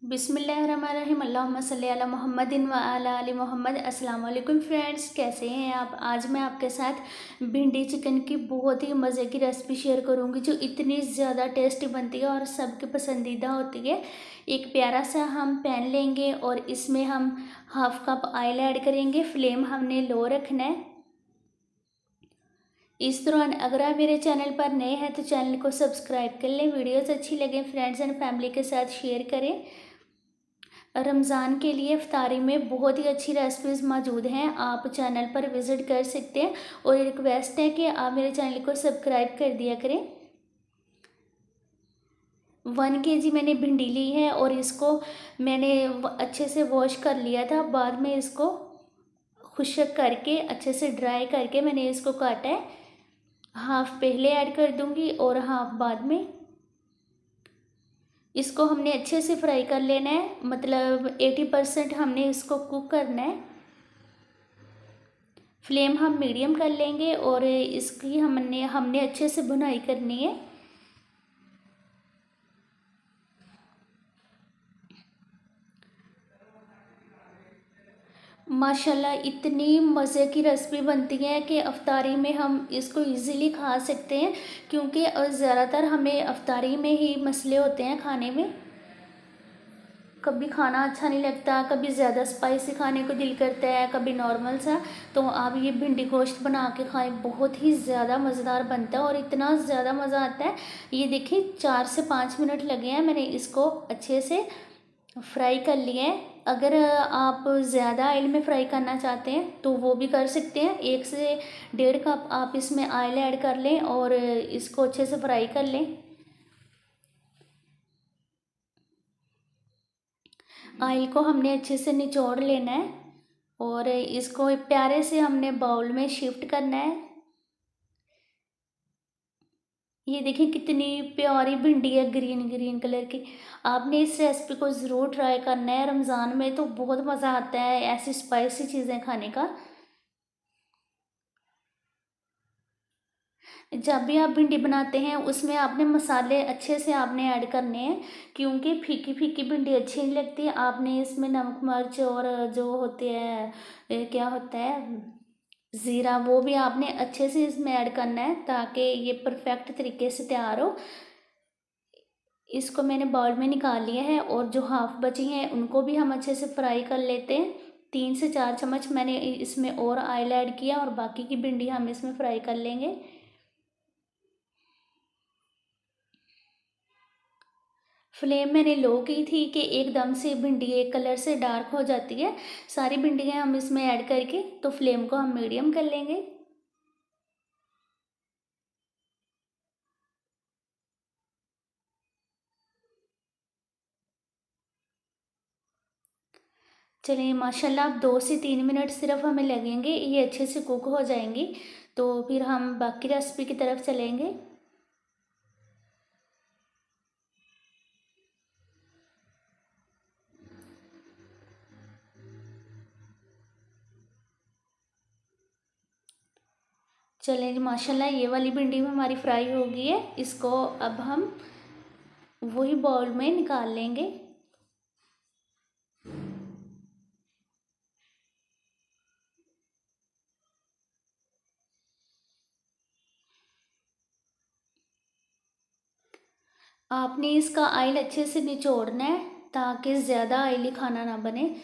बिस्मिल्लाहिर्रहमानिर्रहीम अल्लाहुम्मा सल्ली अला मुहम्मदिन व अला आलि मोहम्मद। अस्सलाम वालेकुम फ्रेंड्स, कैसे हैं आप। आज मैं आपके साथ भिंडी चिकन की बहुत ही मज़े की रेसिपी शेयर करूंगी जो इतनी ज़्यादा टेस्टी बनती है और सबके पसंदीदा होती है। एक प्यारा सा हम पैन लेंगे और इसमें हम हाफ कप ऑयल ऐड करेंगे। फ्लेम हमने लो रखना है। इस दौरान अगर आप मेरे चैनल पर नए हैं तो चैनल को सब्सक्राइब कर लें। वीडियोस अच्छी लगे फ्रेंड्स एंड फैमिली के साथ शेयर करें। रमज़ान के लिए इफ्तारी में बहुत ही अच्छी रेसिपीज़ मौजूद हैं, आप चैनल पर विज़िट कर सकते हैं। और रिक्वेस्ट है कि आप मेरे चैनल को सब्सक्राइब कर दिया करें। 1 kg मैंने भिंडी ली है और इसको मैंने अच्छे से वॉश कर लिया था। बाद में इसको खुश्क करके अच्छे से ड्राई करके मैंने इसको काटा है। हाफ पहले ऐड कर दूंगी और हाफ बाद में। इसको हमने अच्छे से फ्राई कर लेना है, मतलब 80% हमने इसको कुक करना है। फ्लेम हम मीडियम कर लेंगे और इसकी हमने हमने अच्छे से भुनाई करनी है। माशाल्लाह इतनी मज़े की रेसिपी बनती है कि अफ्तारी में हम इसको इजीली खा सकते हैं, क्योंकि ज़्यादातर हमें अफ्तारी में ही मसले होते हैं खाने में। कभी खाना अच्छा नहीं लगता, कभी ज़्यादा स्पाइसी खाने को दिल करता है, कभी नॉर्मल सा। तो आप ये भिंडी गोश्त बना के खाएं, बहुत ही ज़्यादा मज़ेदार बनता है और इतना ज़्यादा मज़ा आता है। ये देखिए 4 से 5 मिनट लगे हैं, मैंने इसको अच्छे से फ्राई कर लिया है। अगर आप ज़्यादा ऑयल में फ्राई करना चाहते हैं तो वो भी कर सकते हैं। 1 से 1.5 कप आप इसमें ऑयल ऐड कर लें और इसको अच्छे से फ्राई कर लें। ऑयल को हमने अच्छे से निचोड़ लेना है और इसको एक प्यारे से हमने बाउल में शिफ्ट करना है। ये देखिए कितनी प्यारी भिंडी है, ग्रीन ग्रीन कलर की। आपने इस रेसिपी को ज़रूर ट्राई करना है। रमज़ान में तो बहुत मज़ा आता है ऐसी स्पाइसी चीज़ें खाने का। जब भी आप भिंडी बनाते हैं उसमें आपने मसाले अच्छे से आपने ऐड करने हैं, क्योंकि फीकी फीकी भिंडी अच्छी नहीं लगती। आपने इसमें नमक मिर्च और जो होते हैं क्या होता है ज़ीरा, वो भी आपने अच्छे से इसमें ऐड करना है ताकि ये परफेक्ट तरीके से तैयार हो। इसको मैंने बाउल में निकाल लिया है और जो हाफ बची हैं उनको भी हम अच्छे से फ्राई कर लेते हैं। 3 से 4 चम्मच मैंने इसमें और ऑयल ऐड किया और बाकी की भिंडी हम इसमें फ्राई कर लेंगे। फ्लेम मैंने लो की थी कि एकदम से भिंडी एक कलर से डार्क हो जाती है। सारी भिंडियाँ हम इसमें ऐड करके तो फ्लेम को हम मीडियम कर लेंगे। चलिए माशाल्लाह अब 2 से 3 मिनट सिर्फ हमें लगेंगे, ये अच्छे से कुक हो जाएंगी। तो फिर हम बाकी रेसिपी की तरफ चलेंगे। चलिए जी माशाल्लाह ये वाली भिंडी भी हमारी फ्राई हो गई है। इसको अब हम वही बाउल में निकाल लेंगे। आपने इसका ऑयल अच्छे से निचोड़ना है ताकि ज़्यादा ऑयली खाना ना बने,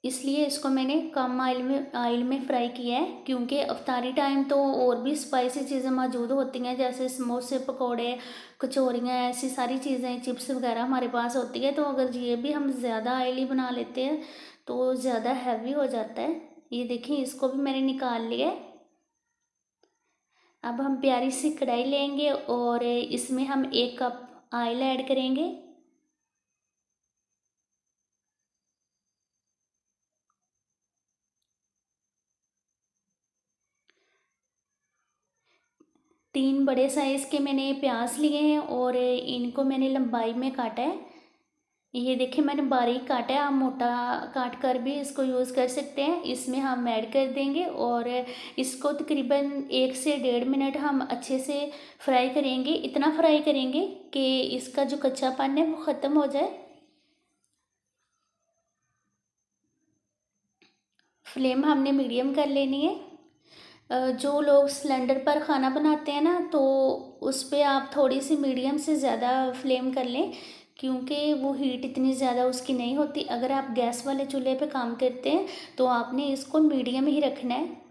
इसलिए इसको मैंने कम ऑयल में फ्राई किया है। क्योंकि अफ्तारी टाइम तो और भी स्पाइसी चीज़ें मौजूद होती हैं, जैसे समोसे पकोड़े कचौरियाँ, ऐसी सारी चीज़ें चिप्स वगैरह हमारे पास होती है। तो अगर ये भी हम ज़्यादा ऑयली बना लेते हैं तो ज़्यादा हैवी हो जाता है। ये देखिए इसको भी मैंने निकाल लिया है। अब हम प्यारी सी कढ़ाई लेंगे और इसमें हम 1 कप ऑयल ऐड करेंगे। 3 बड़े साइज़ के मैंने प्याज लिए हैं और इनको मैंने लंबाई में काटा है। ये देखिए मैंने बारीक काटा है, आप मोटा काट कर भी इसको यूज़ कर सकते हैं। इसमें हम ऐड कर देंगे और इसको तकरीबन 1 से 1.5 मिनट हम अच्छे से फ्राई करेंगे। इतना फ्राई करेंगे कि इसका जो कच्चापन है वो ख़त्म हो जाए। फ्लेम हमने मीडियम कर लेनी है। जो लोग सिलेंडर पर खाना बनाते हैं ना, तो उस पे आप थोड़ी सी मीडियम से ज़्यादा फ्लेम कर लें, क्योंकि वो हीट इतनी ज़्यादा उसकी नहीं होती। अगर आप गैस वाले चूल्हे पे काम करते हैं तो आपने इसको मीडियम ही रखना है।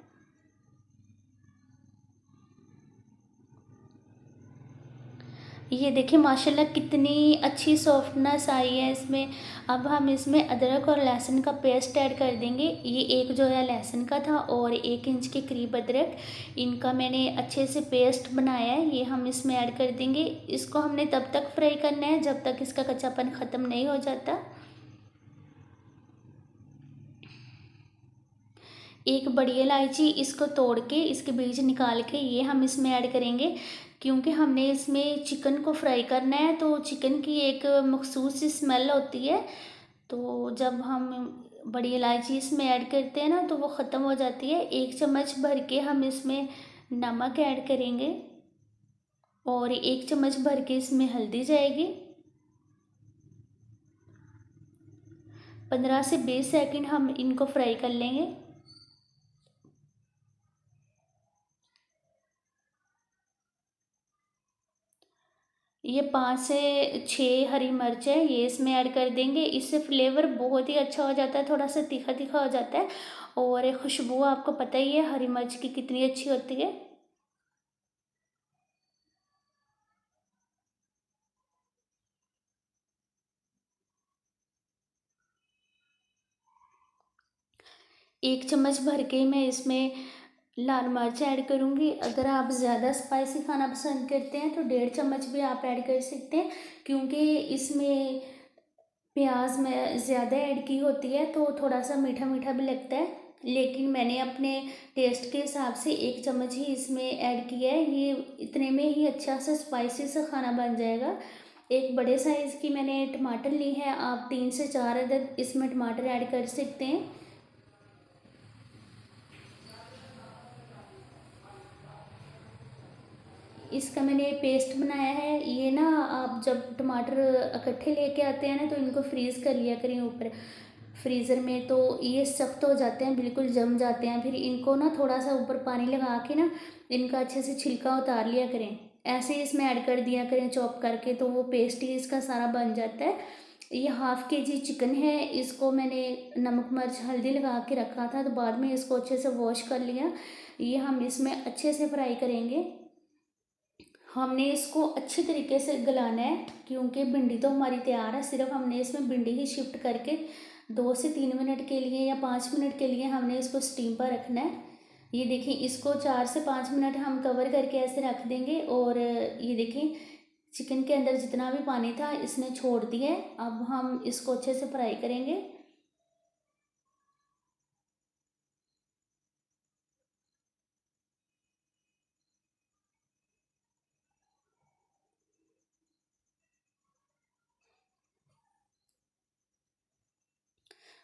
ये देखिए माशाल्लाह कितनी अच्छी सॉफ्टनेस आई है इसमें। अब हम इसमें अदरक और लहसुन का पेस्ट ऐड कर देंगे। ये एक जो है लहसुन का था और 1 इंच के करीब अदरक, इनका मैंने अच्छे से पेस्ट बनाया है, ये हम इसमें ऐड कर देंगे। इसको हमने तब तक फ्राई करना है जब तक इसका कच्चापन ख़त्म नहीं हो जाता। एक बड़ी इलायची, इसको तोड़ के इसके बीज निकाल के ये हम इसमें ऐड करेंगे, क्योंकि हमने इसमें चिकन को फ्राई करना है, तो चिकन की एक मखसूस सी स्मेल होती है। तो जब हम बड़ी इलायची इसमें ऐड करते हैं ना, तो वो ख़त्म हो जाती है। 1 चम्मच भर के हम इसमें नमक ऐड करेंगे और 1 चम्मच भर के इसमें हल्दी जाएगी। 15 से 20 सेकंड हम इनको फ्राई कर लेंगे। ये 5 से 6 हरी मिर्च है, ये इसमें ऐड कर देंगे। इससे फ्लेवर बहुत ही अच्छा हो जाता है, थोड़ा सा तीखा तीखा हो जाता है और खुशबू आपको पता ही है हरी मिर्च की कितनी अच्छी होती है। एक चम्मच भर के मैं इसमें लाल मिर्च ऐड करूँगी। अगर आप ज़्यादा स्पाइसी खाना पसंद करते हैं तो 1.5 चम्मच भी आप ऐड कर सकते हैं, क्योंकि इसमें प्याज में ज़्यादा ऐड की होती है तो थोड़ा सा मीठा मीठा भी लगता है। लेकिन मैंने अपने टेस्ट के हिसाब से 1 चम्मच ही इसमें ऐड किया है। ये इतने में ही अच्छा सा स्पाइसी सा खाना बन जाएगा। एक बड़े साइज़ की मैंने टमाटर ली है, आप 3 से 4 अदद इसमें टमाटर ऐड कर सकते हैं। इसका मैंने पेस्ट बनाया है। ये ना आप जब टमाटर इकट्ठे लेके आते हैं ना, तो इनको फ्रीज़ कर लिया करें ऊपर फ्रीज़र में, तो ये सख्त हो जाते हैं, बिल्कुल जम जाते हैं। फिर इनको ना थोड़ा सा ऊपर पानी लगा के ना इनका अच्छे से छिलका उतार लिया करें। ऐसे ही इसमें ऐड कर दिया करें चॉप करके, तो वो पेस्ट ही इसका सारा बन जाता है। ये ½ kg चिकन है, इसको मैंने नमक मिर्च हल्दी लगा के रखा था, तो बाद में इसको अच्छे से वॉश कर लिया। ये हम इसमें अच्छे से फ्राई करेंगे। हमने इसको अच्छी तरीके से गलाना है, क्योंकि भिंडी तो हमारी तैयार है, सिर्फ हमने इसमें भिंडी ही शिफ्ट करके 2 से 3 मिनट के लिए या 5 मिनट के लिए हमने इसको स्टीम पर रखना है। ये देखिए इसको 4 से 5 मिनट हम कवर करके ऐसे रख देंगे और ये देखिए चिकन के अंदर जितना भी पानी था इसने छोड़ दिया है। अब हम इसको अच्छे से फ्राई करेंगे।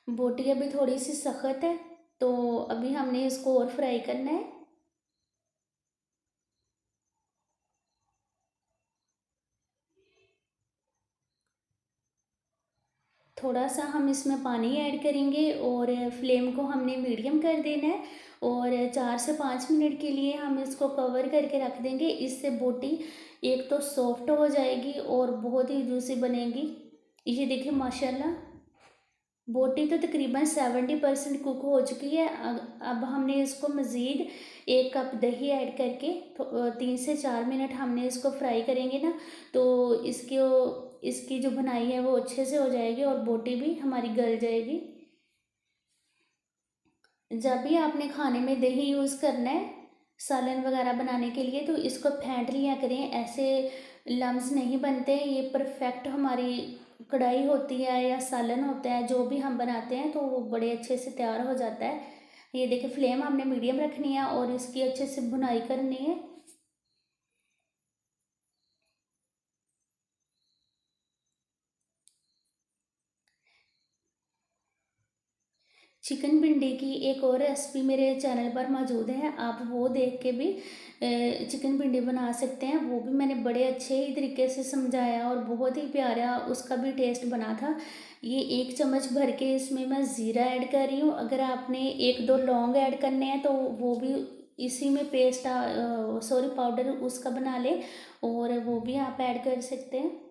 बोटी अभी थोड़ी सी सख्त है, तो अभी हमने इसको और फ्राई करना है। थोड़ा सा हम इसमें पानी ऐड करेंगे और फ्लेम को हमने मीडियम कर देना है और 4 से 5 मिनट के लिए हम इसको कवर करके रख देंगे। इससे बोटी एक तो सॉफ्ट हो जाएगी और बहुत ही जूसी बनेगी। ये देखिए माशाल्लाह बोटी तो तकरीबन 70% कुक हो चुकी है। अब हमने इसको मज़ीद 1 कप दही ऐड करके 3 से 4 मिनट हमने इसको फ्राई करेंगे ना, तो इसकी जो बनाई है वो अच्छे से हो जाएगी और बोटी भी हमारी गल जाएगी। जब भी आपने खाने में दही यूज़ करना है सालन वगैरह बनाने के लिए, तो इसको फेंट लिया करें, ऐसे लम्स नहीं बनते। ये परफेक्ट हमारी कढ़ाई होती है या सालन होता है, जो भी हम बनाते हैं तो वो बड़े अच्छे से तैयार हो जाता है। ये देखिए फ्लेम हमने मीडियम रखनी है और इसकी अच्छे से भुनाई करनी है। चिकन भिंडी की एक और रेसिपी मेरे चैनल पर मौजूद है, आप वो देख के भी चिकन भिंडी बना सकते हैं। वो भी मैंने बड़े अच्छे ही तरीके से समझाया और बहुत ही प्यारा उसका भी टेस्ट बना था। ये 1 चम्मच भर के इसमें मैं ज़ीरा ऐड कर रही हूँ। अगर आपने 1-2 लौंग ऐड करने हैं तो वो भी इसी में पेस्ट सॉरी पाउडर उसका बना लें और वो भी आप ऐड कर सकते हैं।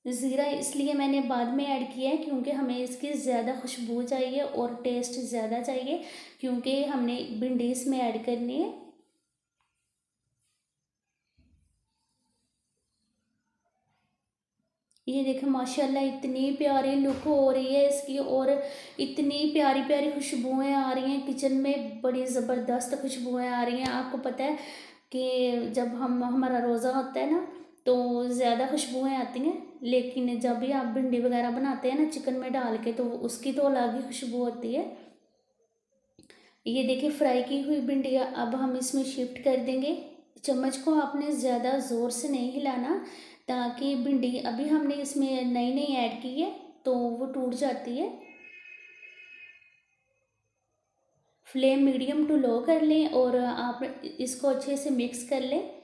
ज़ीरा इसलिए मैंने बाद में ऐड किया है क्योंकि हमें इसकी ज़्यादा खुशबू चाहिए और टेस्ट ज़्यादा चाहिए, क्योंकि हमने भिंडी इसमें ऐड करनी है। ये देखें माशाल्लाह इतनी प्यारी लुक हो रही है इसकी और इतनी प्यारी प्यारी खुशबुएं आ रही हैं किचन में, बड़ी ज़बरदस्त खुशबुएं आ रही हैं। आपको पता है कि जब हमारा रोज़ा होता है ना तो ज़्यादा खुशबुएं आती हैं, लेकिन जब भी आप भिंडी वगैरह बनाते हैं ना चिकन में डाल के तो उसकी तो अलग ही खुशबू होती है। ये देखिए फ्राई की हुई भिंडी अब हम इसमें शिफ्ट कर देंगे। चम्मच को आपने ज़्यादा ज़ोर से नहीं हिलाना, ताकि भिंडी अभी हमने इसमें नई नई ऐड की है तो वो टूट जाती है। फ्लेम मीडियम टू लो कर लें और आप इसको अच्छे से मिक्स कर लें।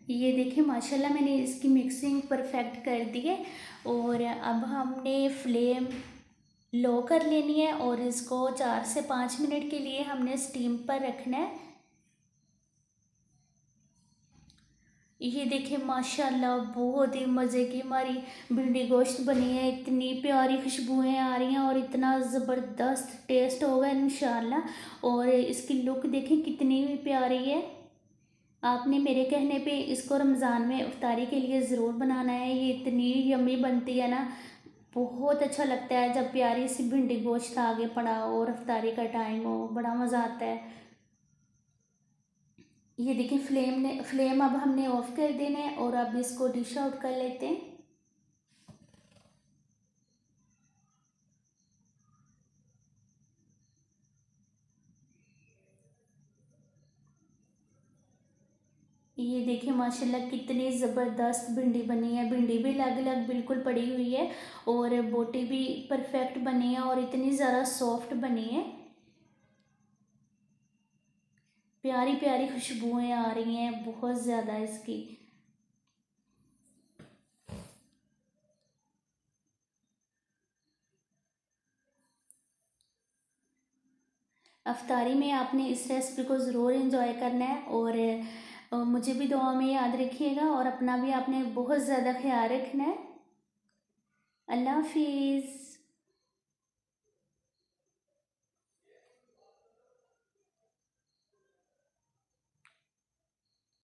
ये देखिए माशाल्लाह मैंने इसकी मिक्सिंग परफेक्ट कर दी है और अब हमने फ्लेम लो कर लेनी है और इसको 4 से 5 मिनट के लिए हमने स्टीम पर रखना है। ये देखिए माशाल्लाह बहुत ही मज़े की हमारी भिंडी गोश्त बनी है, इतनी प्यारी खुशबुएं आ रही हैं और इतना ज़बरदस्त टेस्ट होगा इंशाल्लाह। और इसकी लुक देखिए कितनी भी प्यारी है। आपने मेरे कहने पे इसको रमज़ान में इफ्तारी के लिए ज़रूर बनाना है, ये इतनी यम्मी बनती है ना, बहुत अच्छा लगता है जब प्यारी सी भिंडी गोश्त आगे पड़ा हो और इफ्तारी का टाइम हो, बड़ा मज़ा आता है। ये देखिए फ्लेम अब हमने ऑफ कर देना है और अब इसको डिश आउट कर लेते हैं। ये देखिए माशाल्लाह कितनी ज़बरदस्त भिंडी बनी है, भिंडी भी अलग अलग बिल्कुल पड़ी हुई है और बोटी भी परफेक्ट बनी है और इतनी ज़्यादा सॉफ्ट बनी है। प्यारी प्यारी खुशबुएं आ रही हैं बहुत ज़्यादा इसकी। अफ्तारी में आपने इस रेसिपी को ज़रूर इन्जॉय करना है और मुझे भी दुआ में याद रखिएगा और अपना भी आपने बहुत ज़्यादा ख्याल रखना है। अल्लाह हाफिज़।